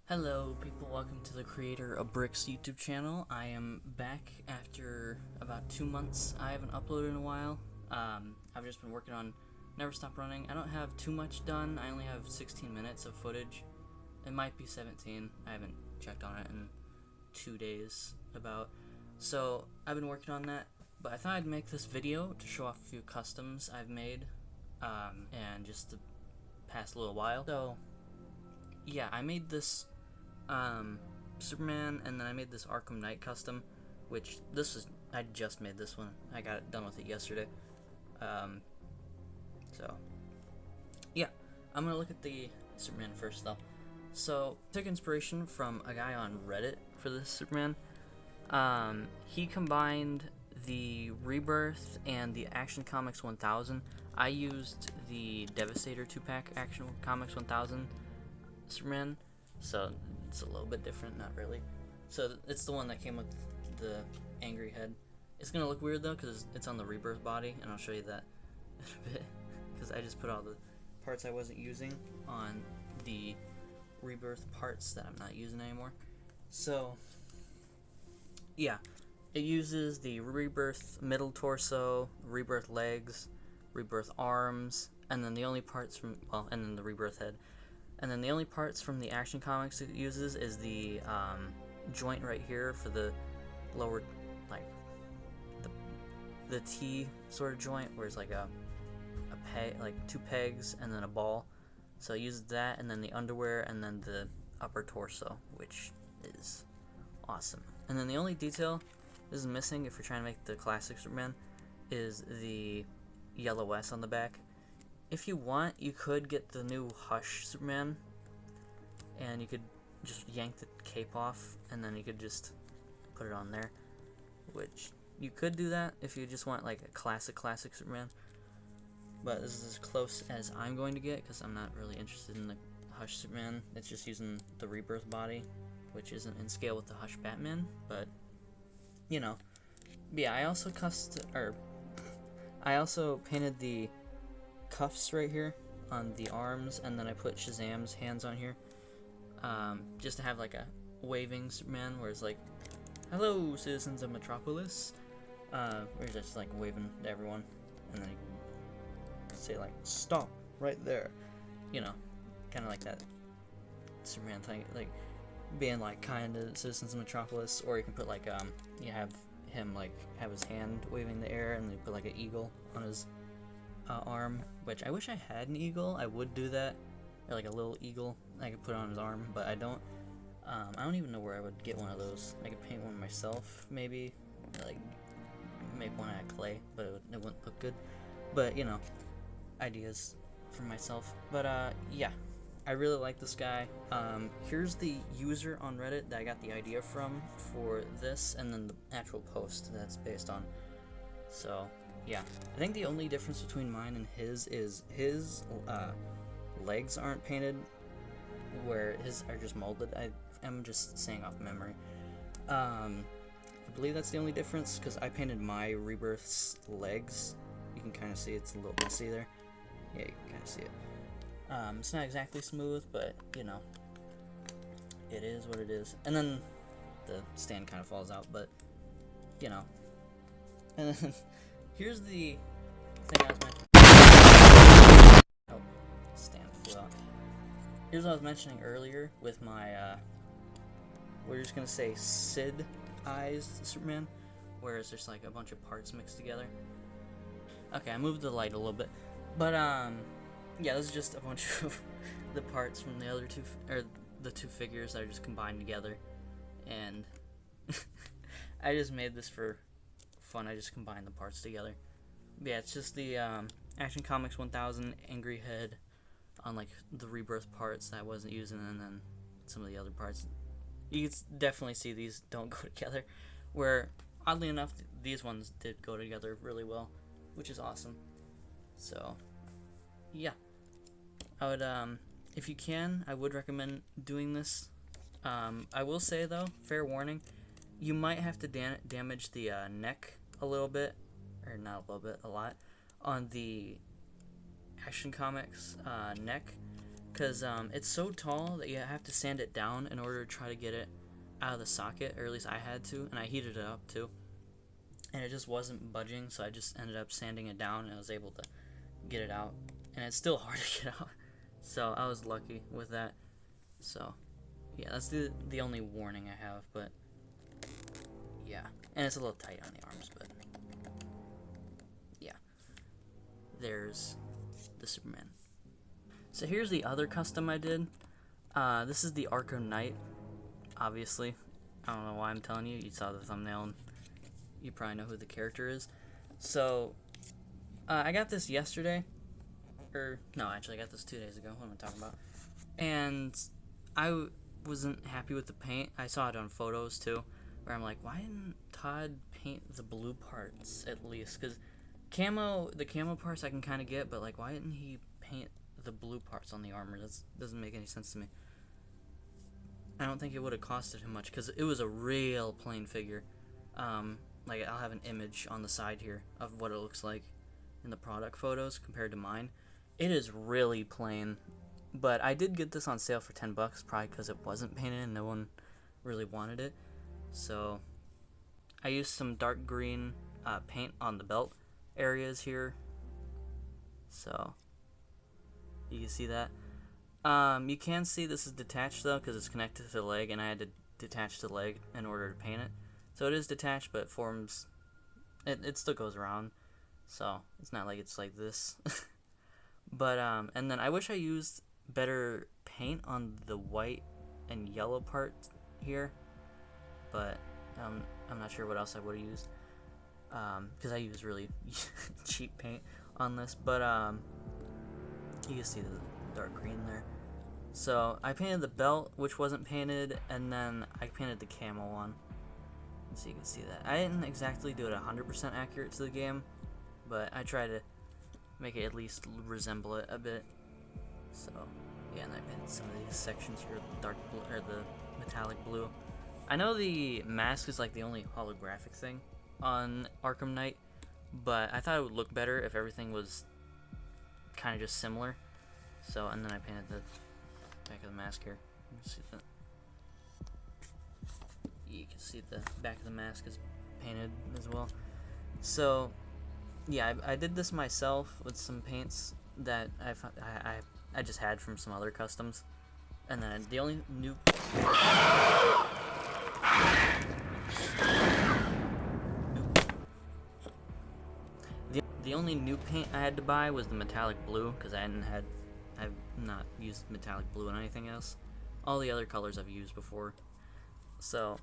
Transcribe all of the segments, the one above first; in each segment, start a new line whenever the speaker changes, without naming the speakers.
Hello people, welcome to the Creator of Bricks YouTube channel. I am back after about 2 months. I haven't uploaded in a while. I've just been working on Never Stop Running. I don't have too much done. I only have 16 minutes of footage. It might be 17. I haven't checked on it in 2 days about. So I've been working on that, but I thought I'd make this video to show off a few customs I've made and just to pass a little while. So yeah, I made this Superman, and then I made this Arkham Knight custom, which I just made this one. I got it done with it yesterday. So yeah, I'm gonna look at the Superman first though. So I took inspiration from a guy on Reddit for this Superman. He combined the Rebirth and the Action Comics 1000. I used the Devastator 2-pack Action Comics 1000 Superman, so it's a little bit different, not really. So it's the one that came with the angry head. It's gonna look weird though because it's on the Rebirth body, and I'll show you that in a bit because I just put all the parts I wasn't using on the Rebirth parts that I'm not using anymore. So yeah, it uses the Rebirth middle torso, Rebirth legs, Rebirth arms, and then the only parts from, and then the Rebirth head. And then the only parts from the Action Comics it uses is the joint right here for the lower, like the T sort of joint, where it's like a peg, like 2 pegs and then a ball. So it uses that, and then the underwear, and then the upper torso, which is awesome. And then the only detail this is missing, if you're trying to make the classic Superman, is the yellow S on the back. If you want, you could get the new Hush Superman, and you could just yank the cape off, and then you could just put it on there, which you could do that if you just want like a classic Superman. But this is as close as I'm going to get because I'm not really interested in the Hush Superman. It's just using the Rebirth body, which isn't in scale with the Hush Batman, but you know. Yeah, I also painted the cuffs right here on the arms, and then I put Shazam's hands on here, just to have like a waving Superman where it's like, hello citizens of Metropolis, where he's just like waving to everyone, and then you can say like, stop right there, you know, kind of like that Superman thing, like being like kind to citizens of Metropolis. Or you can put like you have him like have his hand waving in the air, and then you put like an eagle on his arm, which I wish I had an eagle. I would do that, or like a little eagle I could put on his arm, but I don't even know where I would get one of those. I could paint one myself, maybe, like make one out of clay, but it wouldn't look good. But you know, ideas for myself. But yeah, I really like this guy. Here's the user on Reddit that I got the idea from for this, and then the actual post that's based on. So yeah, I think the only difference between mine and his is his legs aren't painted, where his are just molded. I am just saying off memory. I believe that's the only difference, because I painted my Rebirth's legs. You can kind of see it's a little messy there. Yeah, you can kind of see it. It's not exactly smooth, but you know, it is what it is. And then the stand kind of falls out, but you know. And then here's the thing I was mentioning. Oh, stand flew out. Here's what I was mentioning earlier with my, we're just gonna say Sid-ized Superman, where it's just like a bunch of parts mixed together. Okay, I moved the light a little bit, but yeah, this is just a bunch of the parts from the other two, or the 2 figures that are just combined together, and I just made this for fun. I just combined the parts together. But yeah, it's just the Action Comics 1000 Angry Head on like the Rebirth parts that I wasn't using, and then some of the other parts. You can definitely see these don't go together, where oddly enough these ones did go together really well, which is awesome. So yeah, I would if you can, I would recommend doing this. I will say though, fair warning, you might have to damage the neck a little bit, or not a little bit, a lot, on the Action Comics neck, because it's so tall that you have to sand it down in order to try to get it out of the socket, or at least I had to, and I heated it up too, and it just wasn't budging, so I just ended up sanding it down, and I was able to get it out, and it's still hard to get out, so I was lucky with that. So yeah, that's the only warning I have, but yeah, and it's a little tight on the arms, but yeah, there's the Superman. So here's the other custom I did. This is the Arkham Knight, obviously. I don't know why I'm telling you. You saw the thumbnail and you probably know who the character is. So, I got this yesterday. Or, no, actually I got this 2 days ago. What am I talking about? And I wasn't happy with the paint. I saw it on photos too, where I'm like, why didn't Todd paint the blue parts at least? Because the camo parts I can kind of get, but like, why didn't he paint the blue parts on the armor? That doesn't make any sense to me. I don't think it would have costed him much, because it was a real plain figure. Like, I'll have an image on the side here of what it looks like in the product photos compared to mine. It is really plain, but I did get this on sale for $10, probably because it wasn't painted and no one really wanted it. So I used some dark green paint on the belt areas here, so you can see that. You can see this is detached though, because it's connected to the leg, and I had to detach the leg in order to paint it. So it is detached, but it forms, it still goes around, so it's not like it's like this. But and then I wish I used better paint on the white and yellow part here, but I'm not sure what else I would have used, because I used really cheap paint on this. But you can see the dark green there. So I painted the belt, which wasn't painted, and then I painted the camo one, so you can see that. I didn't exactly do it 100% accurate to the game, but I tried to make it at least resemble it a bit. So yeah, and I painted some of these sections here, dark blue, or the metallic blue. I know the mask is like the only holographic thing on Arkham Knight, but I thought it would look better if everything was kind of just similar. So, and then I painted the back of the mask here. You can see that. You can see the back of the mask is painted as well. So yeah, I did this myself with some paints that I just had from some other customs, and then the only new the only new paint I had to buy was the metallic blue, because I've not used metallic blue in anything else. All the other colors I've used before, so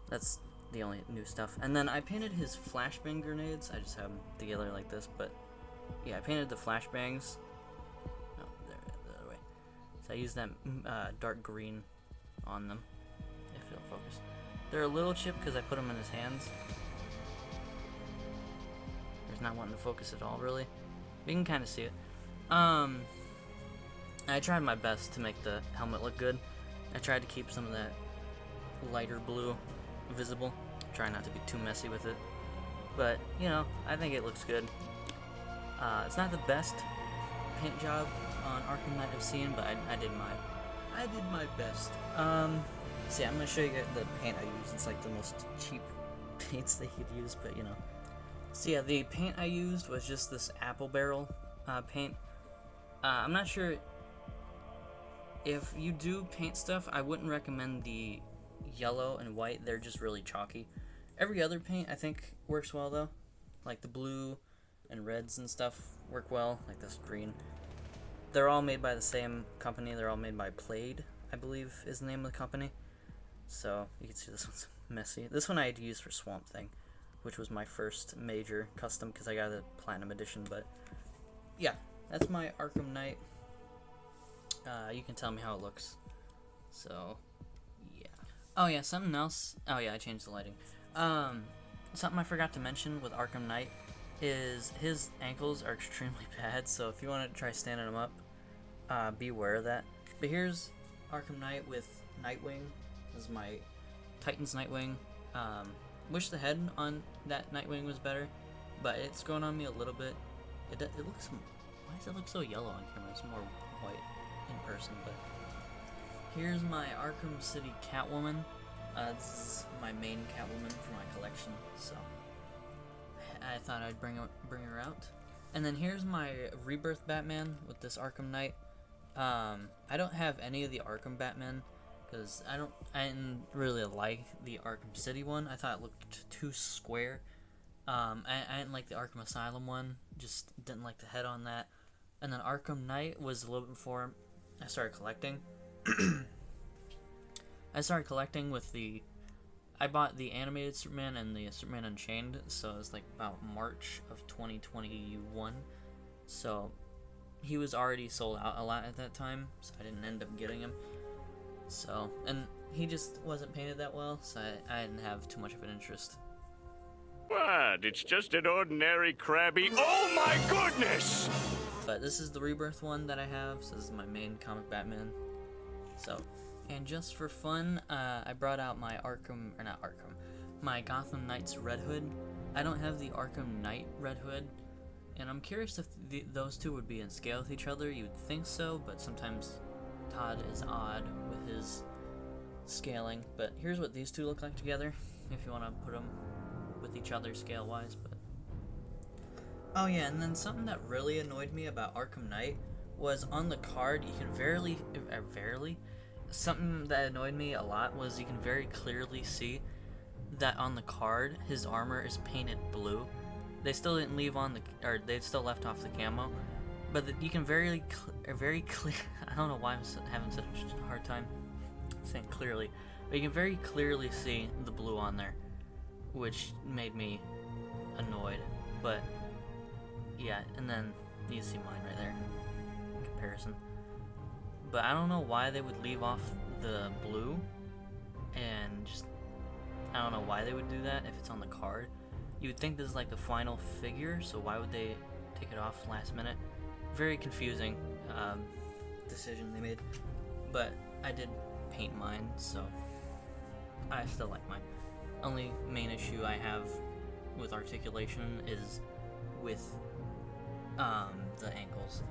that's the only new stuff. And then I painted his flashbang grenades. I just have them together like this, but yeah, I painted the flashbangs. No, there, the other way. So I used that dark green on them, if it'll focus. They're a little chipped because I put them in his hands. There's not wanting to focus at all, really. But you can kind of see it. I tried my best to make the helmet look good. I tried to keep some of that lighter blue visible. Try not to be too messy with it. But, you know, I think it looks good. It's not the best paint job on Arkham Knight I've seen, but I did my best. So yeah, I'm gonna show you guys the paint I used. It's like the most cheap paints they could use, but you know. So yeah, the paint I used was just this apple barrel paint. I'm not sure if you do paint stuff. I wouldn't recommend the yellow and white. They're just really chalky. Every other paint I think works well though, like the blue and reds and stuff work well, like this green. They're all made by the same company. They're all made by Plaid, I believe is the name of the company. So you can see this one's messy. This one I had to use for Swamp Thing, which was my first major custom because I got the Platinum Edition. But yeah, that's my Arkham Knight. You can tell me how it looks. So yeah. Oh yeah, something else. Oh yeah, I changed the lighting. Something I forgot to mention with Arkham Knight is his ankles are extremely bad. So if you want to try standing them up, be aware of that. But here's Arkham Knight with Nightwing. This is my Titan's Nightwing. Wish the head on that Nightwing was better, but it's grown on me a little bit. It looks. Why does it look so yellow on camera? It's more white. in person, but here's my Arkham City Catwoman. This is my main Catwoman for my collection, so I thought I'd bring her out. And then here's my Rebirth Batman with this Arkham Knight. I don't have any of the Arkham Batman because I didn't really like the Arkham City one. I thought it looked too square. I didn't like the Arkham Asylum one. Just didn't like the head on that. And then Arkham Knight was a little bit before I started collecting. I started collecting with I bought the animated Superman and the Superman Unchained, so it was like about March of 2021. So he was already sold out a lot at that time, so I didn't end up getting him. So, and he just wasn't painted that well, so I didn't have too much of an interest.
What? It's just an ordinary crabby. Oh my goodness!
But this is the Rebirth one that I have, so this is my main comic Batman. So, and just for fun, I brought out my my Gotham Knights Red Hood. I don't have the Arkham Knight Red Hood, and I'm curious if those two would be in scale with each other. You would think so, but sometimes Todd is odd with his scaling. But here's what these two look like together, if you want to put them with each other scale-wise. But oh yeah, and then something that really annoyed me about Arkham Knight was on the card, you can something that annoyed me a lot was you can very clearly see that on the card his armor is painted blue. They still didn't leave on they still left off the camo, but you can very clear. I don't know why I'm having such a hard time saying clearly, but you can very clearly see the blue on there, which made me annoyed. But yeah, and then you see mine right there in comparison. But I don't know why they would leave off the blue, and just I don't know why they would do that if it's on the card. You would think this is like the final figure, so why would they take it off last minute? Very confusing decision they made. But I did paint mine, so I still like mine. Only main issue I have with articulation is with the ankles.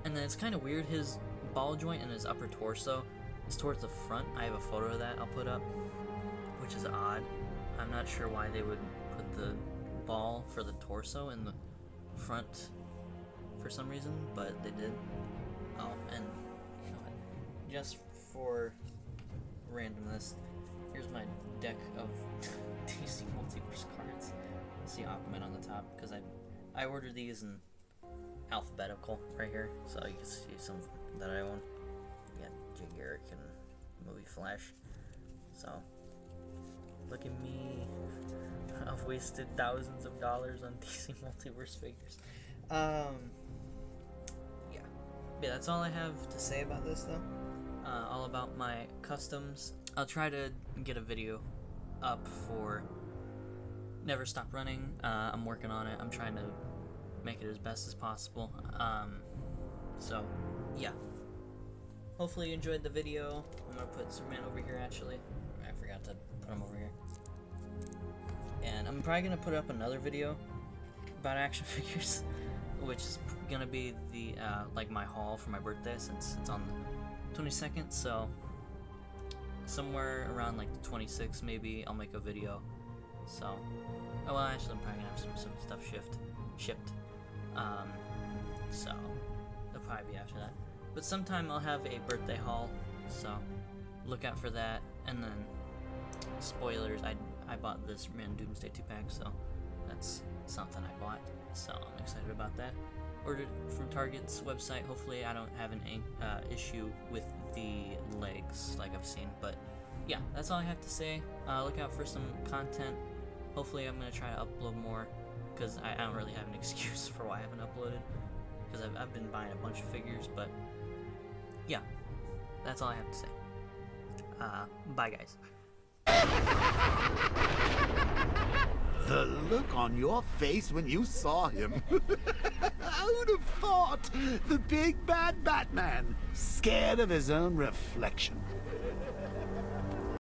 And then it's kind of weird, his ball joint in his upper torso is towards the front. I have a photo of that I'll put up, which is odd. I'm not sure why they would put the ball for the torso in the front for some reason, but they did. Oh, and you know what? Just for randomness, here's my deck of DC Multiverse cards. See Aquaman on the top, because I ordered these in alphabetical right here, so you can see some that I own. We got Jay Garrick and Movie Flash. So look at me. I've wasted thousands of dollars on DC Multiverse figures. Yeah, that's all I have to say about this though. All about my customs. I'll try to get a video up for Never Stop Running. I'm working on it. I'm trying to make it as best as possible. So yeah, hopefully you enjoyed the video. I'm gonna put Superman over here actually. I forgot to put him over here. And I'm probably gonna put up another video about action figures, which is gonna be the like my haul for my birthday, since it's on the 22nd. So somewhere around like the 26th maybe I'll make a video. So oh well, actually I'm probably gonna have some stuff shipped. So it'll probably be after that. But sometime I'll have a birthday haul, so look out for that. And then spoilers, I bought this Man Doomsday 2-pack, so that's something I bought. So I'm excited about that. Ordered from Target's website. Hopefully I don't have an issue with the legs like I've seen. But yeah, that's all I have to say. Look out for some content. Hopefully I'm going to try to upload more, because I don't really have an excuse for why I haven't uploaded, because I've been buying a bunch of figures. But yeah, that's all I have to say. Bye guys.
The look on your face when you saw him. I would have thought the big bad Batman, scared of his own reflection.